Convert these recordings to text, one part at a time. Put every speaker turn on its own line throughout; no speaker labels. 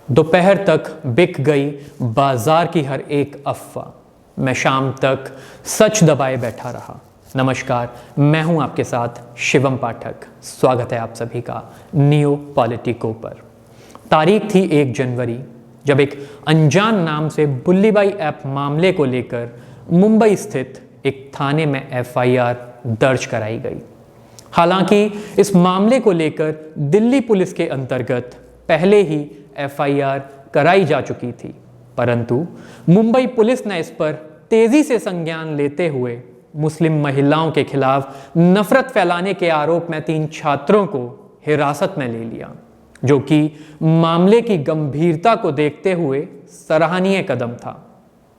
दोपहर तक बिक गई बाजार की हर एक अफवाह। मैं शाम तक सच दबाए बैठा रहा। नमस्कार, मैं हूं आपके साथ शिवम पाठक। स्वागत है आप सभी का नियो पॉलिटिको पर। तारीख थी 1 जनवरी, जब एक अनजान नाम से बुल्लीबाई ऐप मामले को लेकर मुंबई स्थित एक थाने में FIR दर्ज कराई गई। हालांकि इस मामले को लेकर दिल्ली पुलिस के अंतर्गत पहले ही FIR कराई जा चुकी थी, परंतु मुंबई पुलिस ने इस पर तेजी से संज्ञान लेते हुए मुस्लिम महिलाओं के खिलाफ नफरत फैलाने के आरोप में 3 छात्रों को हिरासत में ले लिया, जो कि मामले की गंभीरता को देखते हुए सराहनीय कदम था,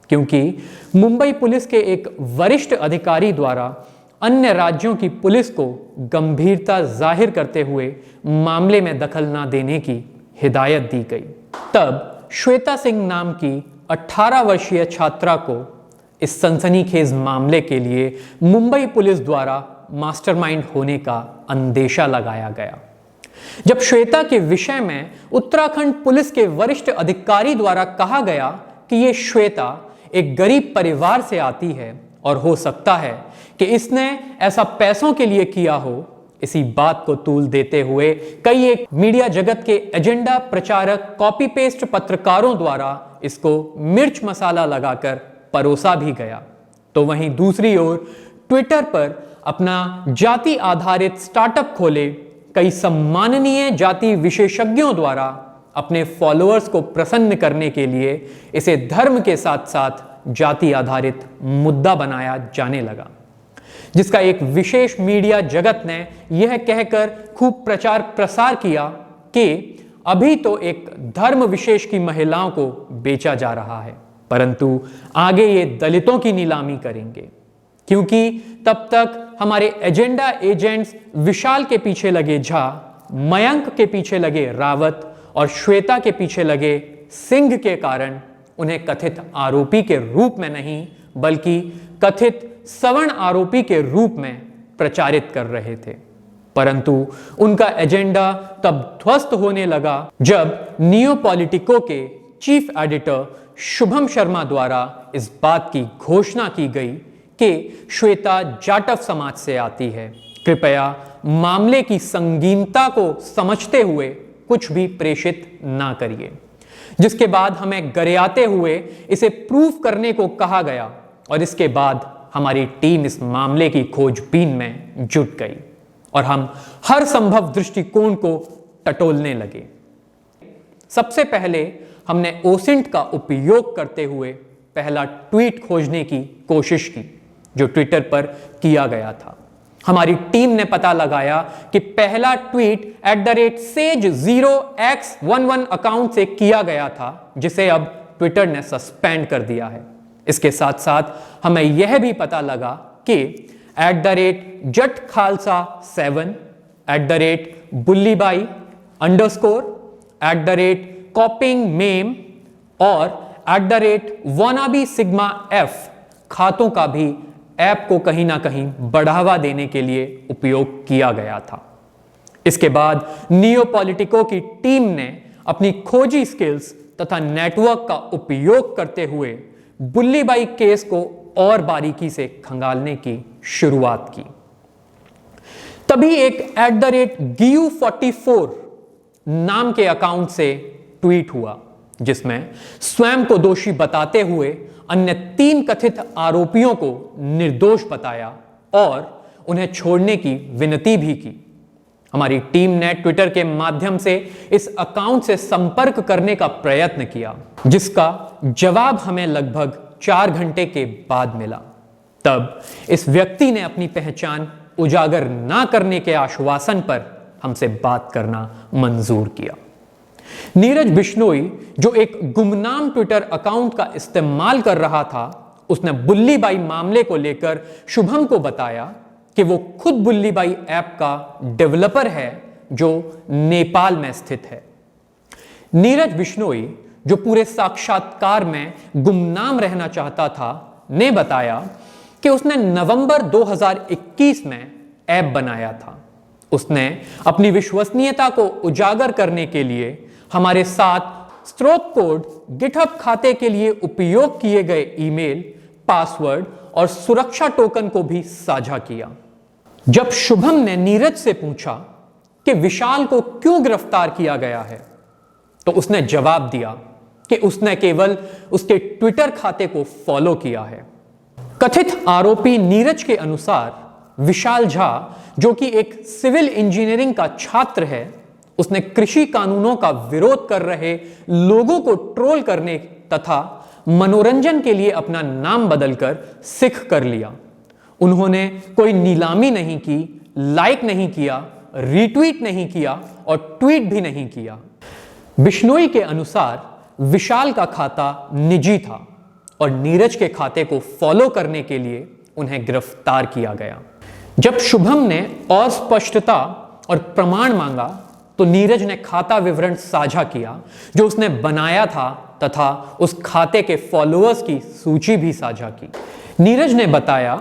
क्योंकि मुंबई पुलिस के एक वरिष्ठ अधिकारी द्वारा अन्य राज्यों की पुलिस को गंभीरता जाहिर करते हुए मामले में दखल न देने की हिदायत दी गई। तब श्वेता सिंह नाम की 18 वर्षीय छात्रा को इस सनसनीखेज मामले के लिए मुंबई पुलिस द्वारा मास्टरमाइंड होने का अंदेशा लगाया गया। जब श्वेता के विषय में उत्तराखंड पुलिस के वरिष्ठ अधिकारी द्वारा कहा गया कि ये श्वेता एक गरीब परिवार से आती है और हो सकता है कि इसने ऐसा पैसों के लिए किया हो, इसी बात को तूल देते हुए कई एक मीडिया जगत के एजेंडा प्रचारक कॉपी पेस्ट पत्रकारों द्वारा इसको मिर्च मसाला लगाकर परोसा भी गया, तो वहीं दूसरी ओर ट्विटर पर अपना जाति आधारित स्टार्टअप खोले कई सम्माननीय जाति विशेषज्ञों द्वारा अपने फॉलोअर्स को प्रसन्न करने के लिए इसे धर्म के साथ साथ जाति आधारित मुद्दा बनाया जाने लगा, जिसका एक विशेष मीडिया जगत ने यह कहकर खूब प्रचार प्रसार किया कि अभी तो एक धर्म विशेष की महिलाओं को बेचा जा रहा है, परंतु आगे ये दलितों की नीलामी करेंगे, क्योंकि तब तक हमारे एजेंडा एजेंट्स विशाल के पीछे लगे झा, मयंक के पीछे लगे रावत और श्वेता के पीछे लगे सिंह के कारण उन्हें कथित आरोपी के रूप में नहीं बल्कि कथित सवर्ण आरोपी के रूप में प्रचारित कर रहे थे। परंतु उनका एजेंडा तब ध्वस्त होने लगा जब नियो पॉलिटिको के चीफ एडिटर शुभम शर्मा द्वारा इस बात की घोषणा की गई कि श्वेता जाटव समाज से आती है, कृपया मामले की संगीनता को समझते हुए कुछ भी प्रेषित ना करिए। जिसके बाद हमें गरियाते हुए इसे प्रूफ करने को कहा गया और इसके बाद हमारी टीम इस मामले की खोजबीन में जुट गई और हम हर संभव दृष्टिकोण को टटोलने लगे। सबसे पहले हमने ओसिंट का उपयोग करते हुए पहला ट्वीट खोजने की कोशिश की, जो ट्विटर पर किया गया था। हमारी टीम ने पता लगाया कि पहला ट्वीट @sage0x11 अकाउंट से किया गया था, जिसे अब ट्विटर ने सस्पेंड कर दिया है। इसके साथ साथ हमें यह भी पता लगा कि @jatKhalsa7, @bullibai_, @copyingmeme और @wannabesigmaf खातों का भी ऐप को कहीं ना कहीं बढ़ावा देने के लिए उपयोग किया गया था। इसके बाद नियो पॉलिटिको की टीम ने अपनी खोजी स्किल्स तथा नेटवर्क का उपयोग करते हुए बुल्लीबाई केस को और बारीकी से खंगालने की शुरुआत की। तभी एक @giu44 नाम के अकाउंट से ट्वीट हुआ, जिसमें स्वयं को दोषी बताते हुए अन्य 3 कथित आरोपियों को निर्दोष बताया और उन्हें छोड़ने की विनती भी की। हमारी टीम ने ट्विटर के माध्यम से इस अकाउंट से संपर्क करने का प्रयत्न किया, जिसका जवाब हमें लगभग 4 घंटे के बाद मिला। तब इस व्यक्ति ने अपनी पहचान उजागर ना करने के आश्वासन पर हमसे बात करना मंजूर किया। नीरज बिश्नोई, जो एक गुमनाम ट्विटर अकाउंट का इस्तेमाल कर रहा था, उसने बुल्लीबाई मामले को लेकर शुभम को बताया कि वो खुद बुल्लीबाई ऐप का डेवलपर है जो नेपाल में स्थित है। नीरज बिश्नोई, जो पूरे साक्षात्कार में गुमनाम रहना चाहता था, ने बताया कि उसने नवंबर 2021 में ऐप बनाया था। उसने अपनी विश्वसनीयता को उजागर करने के लिए हमारे साथ स्रोत कोड, गिटहब खाते के लिए उपयोग किए गए ईमेल, पासवर्ड और सुरक्षा टोकन को भी साझा किया। जब शुभम ने नीरज से पूछा कि विशाल को क्यों गिरफ्तार किया गया है, तो उसने जवाब दिया कि उसने केवल उसके ट्विटर खाते को फॉलो किया है। कथित आरोपी नीरज के अनुसार विशाल झा, जो कि एक सिविल इंजीनियरिंग का छात्र है, उसने कृषि कानूनों का विरोध कर रहे लोगों को ट्रोल करने तथा मनोरंजन के लिए अपना नाम बदलकर सिख कर लिया। उन्होंने कोई नीलामी नहीं की, लाइक नहीं किया, रीट्वीट नहीं किया और ट्वीट भी नहीं किया। बिश्नोई के अनुसार विशाल का खाता निजी था और नीरज के खाते को फॉलो करने के लिए उन्हें गिरफ्तार किया गया। जब शुभम ने और स्पष्टता और प्रमाण मांगा तो नीरज ने खाता विवरण साझा किया जो उसने बनाया था तथा उस खाते के फॉलोअर्स की सूची भी साझा की। नीरज ने बताया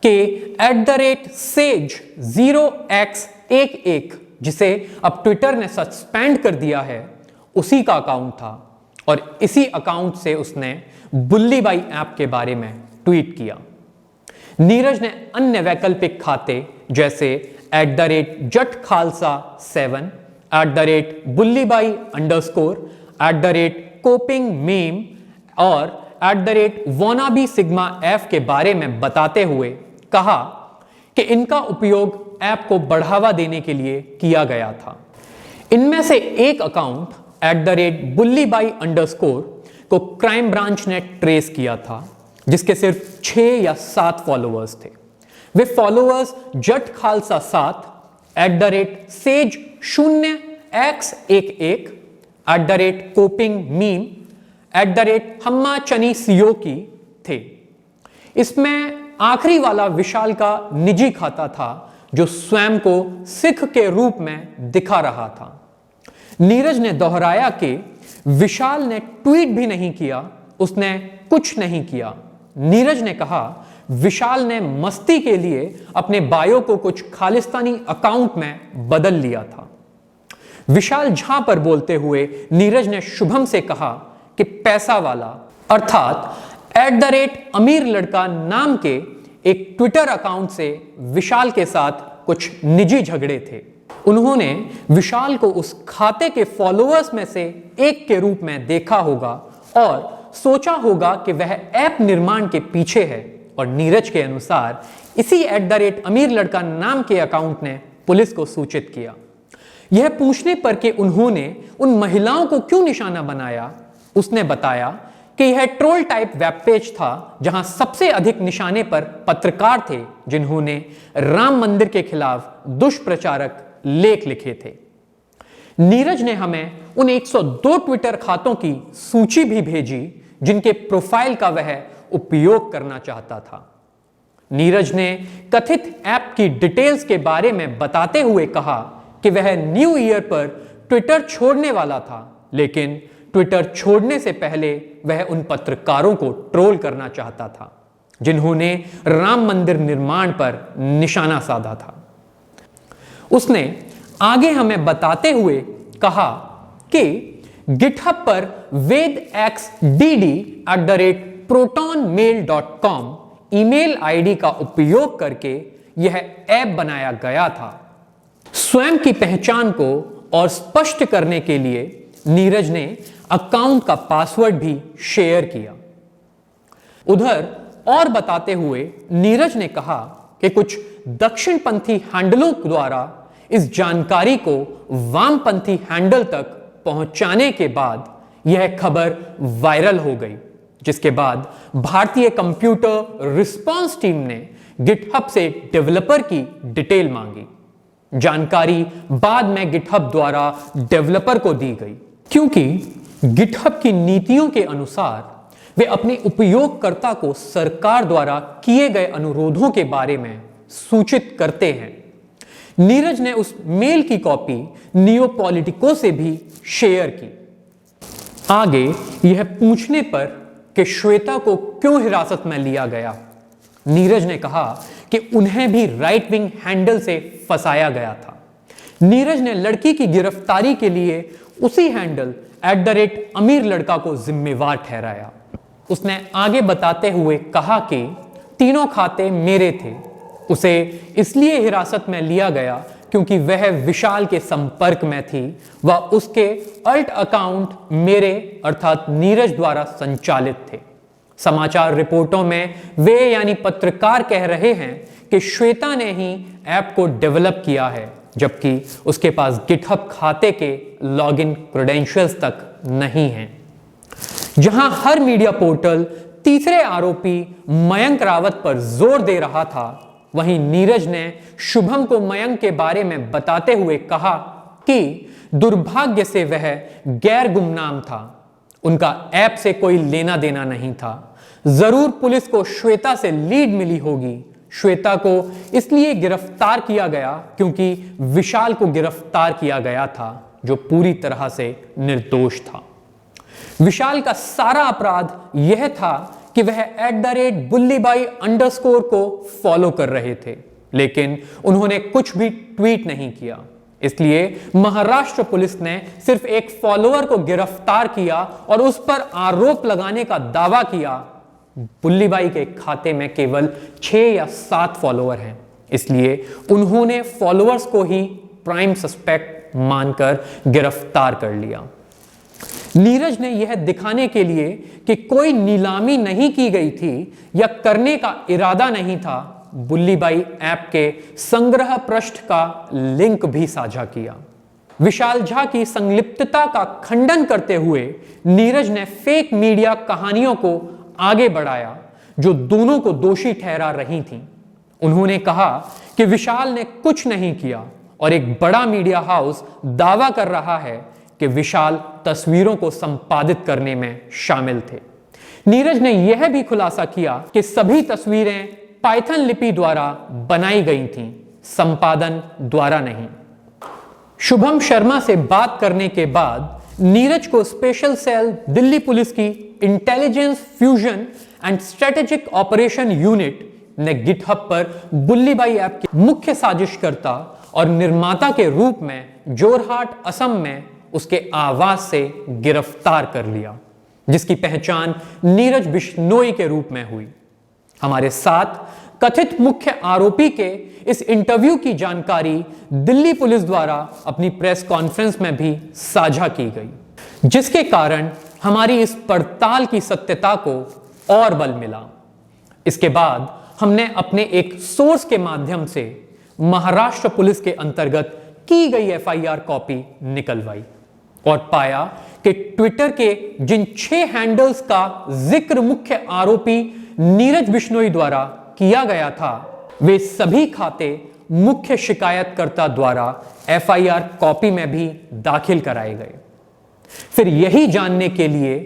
कि @sage0x11, जिसे अब ट्विटर ने सस्पेंड कर दिया है, उसी का अकाउंट था और इसी अकाउंट से उसने बुल्ली बाई ऐप के बारे में ट्वीट किया। नीरज ने अन्य वैकल्पिक खाते जैसे @JatKhalsa7, @bullybai_, @copingmeme और @wannabesigmaf के बारे में बताते हुए कहा कि इनका उपयोग ऐप को बढ़ावा देने के लिए किया गया था। इनमें से एक अकाउंट @bullyby_ को क्राइम ब्रांच ने ट्रेस किया था, जिसके सिर्फ 6 या 7 फॉलोअर्स थे। वे followers JatKhalsa7, @sage0x11, @copingmeme, @hammachanisioki थे। इसमें आखिरी वाला विशाल का निजी खाता था जो स्वयं को सिख के रूप में दिखा रहा था। नीरज ने दोहराया कि विशाल ने ट्वीट भी नहीं किया, उसने कुछ नहीं किया। नीरज ने कहा विशाल ने मस्ती के लिए अपने बायो को कुछ खालिस्तानी अकाउंट में बदल लिया था। विशाल झा पर बोलते हुए नीरज ने शुभम से कहा कि पैसा वाला अर्थात @अमीर लड़का नाम के एक ट्विटर अकाउंट से विशाल के साथ कुछ निजी झगड़े थे। उन्होंने विशाल को उस खाते के फॉलोअर्स में से एक के रूप में देखा होगा और सोचा होगा कि वह ऐप निर्माण के पीछे है और नीरज के अनुसार इसी @अमीर लड़का नाम के अकाउंट ने पुलिस को सूचित किया। यह पूछने पर कि उन्होंने उन महिलाओं को क्यों निशाना बनाया, उसने बताया कि यह ट्रोल टाइप वेब पेज था जहां सबसे अधिक निशाने पर पत्रकार थे जिन्होंने राम मंदिर के खिलाफ दुष्प्रचारक लेख लिखे थे। नीरज ने हमें उन 102 ट्विटर खातों की सूची भी भेजी जिनके प्रोफाइल का वह उपयोग करना चाहता था। नीरज ने कथित ऐप की डिटेल्स के बारे में बताते हुए कहा कि वह न्यू ईयर पर ट्विटर छोड़ने वाला था, लेकिन ट्विटर छोड़ने से पहले वह उन पत्रकारों को ट्रोल करना चाहता था जिन्होंने राम मंदिर निर्माण पर निशाना साधा था। उसने आगे हमें बताते हुए कहा कि गिटहब पर vedxdd@protonmail.com ईमेल आईडी का उपयोग करके यह ऐप बनाया गया था। स्वयं की पहचान को और स्पष्ट करने के लिए नीरज ने अकाउंट का पासवर्ड भी शेयर किया। उधर और बताते हुए नीरज ने कहा कि कुछ दक्षिणपंथी हैंडलों द्वारा इस जानकारी को वामपंथी हैंडल तक पहुंचाने के बाद यह खबर वायरल हो गई, जिसके बाद भारतीय कंप्यूटर रिस्पांस टीम ने गिटहब से डेवलपर की डिटेल मांगी। जानकारी बाद में गिटहब द्वारा डेवलपर को दी गई, क्योंकि गिटहब की नीतियों के अनुसार वे अपने उपयोगकर्ता को सरकार द्वारा किए गए अनुरोधों के बारे में सूचित करते हैं। नीरज ने उस मेल की कॉपी नियोपॉलिटिको से भी शेयर की। आगे यह पूछने पर कि श्वेता को क्यों हिरासत में लिया गया, नीरज ने कहा कि उन्हें भी राइट विंग हैंडल से फंसाया गया था। नीरज ने लड़की की गिरफ्तारी के लिए उसी हैंडल अमीर लड़का को जिम्मेवार ठहराया। उसने आगे बताते हुए कहा कि तीनों खाते मेरे थे। उसे इसलिए हिरासत में लिया गया क्योंकि वह विशाल के संपर्क में थी व उसके अल्ट अकाउंट मेरे अर्थात नीरज द्वारा संचालित थे। समाचार रिपोर्टों में वे यानी पत्रकार कह रहे हैं कि श्वेता ने ही ऐप को डेवलप किया है, जबकि उसके पास गिटहब खाते के लॉगिन क्रेडेंशियल्स तक नहीं हैं। जहां हर मीडिया पोर्टल तीसरे आरोपी मयंक रावत पर जोर दे रहा था, वहीं नीरज ने शुभम को मयंक के बारे में बताते हुए कहा कि दुर्भाग्य से वह गैर गुमनाम था, उनका ऐप से कोई लेना देना नहीं था। जरूर पुलिस को श्वेता से लीड मिली होगी। श्वेता को इसलिए गिरफ्तार किया गया क्योंकि विशाल को गिरफ्तार किया गया था, जो पूरी तरह से निर्दोष था। विशाल का सारा अपराध यह था कि वह @बुल्लीबाई _ को फॉलो कर रहे थे, लेकिन उन्होंने कुछ भी ट्वीट नहीं किया। इसलिए महाराष्ट्र पुलिस ने सिर्फ एक फॉलोअर को गिरफ्तार किया और उस पर आरोप लगाने का दावा किया। बुल्लीबाई के खाते में केवल 6 या 7 फॉलोअर हैं, इसलिए उन्होंने फॉलोअर्स को ही प्राइम सस्पेक्ट मानकर गिरफ्तार कर लिया। नीरज ने यह दिखाने के लिए कि कोई नीलामी नहीं की गई थी या करने का इरादा नहीं था, बुल्लीबाई ऐप के संग्रह पृष्ठ का लिंक भी साझा किया। विशाल झा की संलिप्तता का खंडन करते हुए नीरज ने फेक मीडिया कहानियों को आगे बढ़ाया जो दोनों को दोषी ठहरा रही थीं। उन्होंने कहा कि विशाल ने कुछ नहीं किया और एक बड़ा मीडिया हाउस दावा कर रहा है कि विशाल तस्वीरों को संपादित करने में शामिल थे। नीरज ने यह भी खुलासा किया कि सभी तस्वीरें पाइथन लिपि द्वारा बनाई गई थीं, संपादन द्वारा नहीं। शुभम शर्मा से बात करने के बाद नीरज को स्पेशल सेल दिल्ली पुलिस की intelligence fusion and strategic operation unit ने गिटहब पर बुल्लीबाई ऐप के मुख्य साजिशकर्ता और निर्माता के रूप में जोरहाट असम में उसके आवास से गिरफ्तार कर लिया, जिसकी पहचान नीरज बिश्नोई के रूप में हुई। हमारे साथ कथित मुख्य आरोपी के इस इंटरव्यू की जानकारी दिल्ली पुलिस द्वारा अपनी प्रेस कॉन्फ्रेंस में भी साझा की गई, जिसके कारण हमारी इस पड़ताल की सत्यता को और बल मिला। इसके बाद हमने अपने एक सोर्स के माध्यम से महाराष्ट्र पुलिस के अंतर्गत की गई एफआईआर कॉपी निकलवाई और पाया कि ट्विटर के जिन 6 हैंडल्स का जिक्र मुख्य आरोपी नीरज बिश्नोई द्वारा किया गया था, वे सभी खाते मुख्य शिकायतकर्ता द्वारा एफआईआर कॉपी में भी दाखिल कराए गए। फिर यही जानने के लिए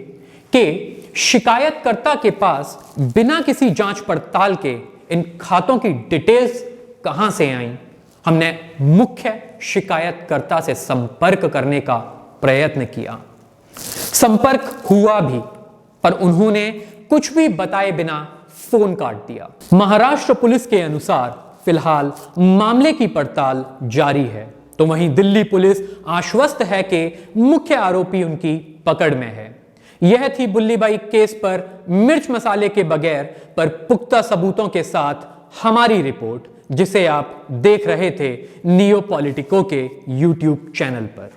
कि शिकायतकर्ता के पास बिना किसी जांच पड़ताल के इन खातों की डिटेल्स कहां से आई, हमने मुख्य शिकायतकर्ता से संपर्क करने का प्रयत्न किया। संपर्क हुआ भी, पर उन्होंने कुछ भी बताए बिना फोन काट दिया। महाराष्ट्र पुलिस के अनुसार फिलहाल मामले की पड़ताल जारी है, तो वहीं दिल्ली पुलिस आश्वस्त है कि मुख्य आरोपी उनकी पकड़ में है। यह थी बुल्लीबाई केस पर मिर्च मसाले के बगैर पर पुख्ता सबूतों के साथ हमारी रिपोर्ट, जिसे आप देख रहे थे नियो पॉलिटिको के YouTube चैनल पर।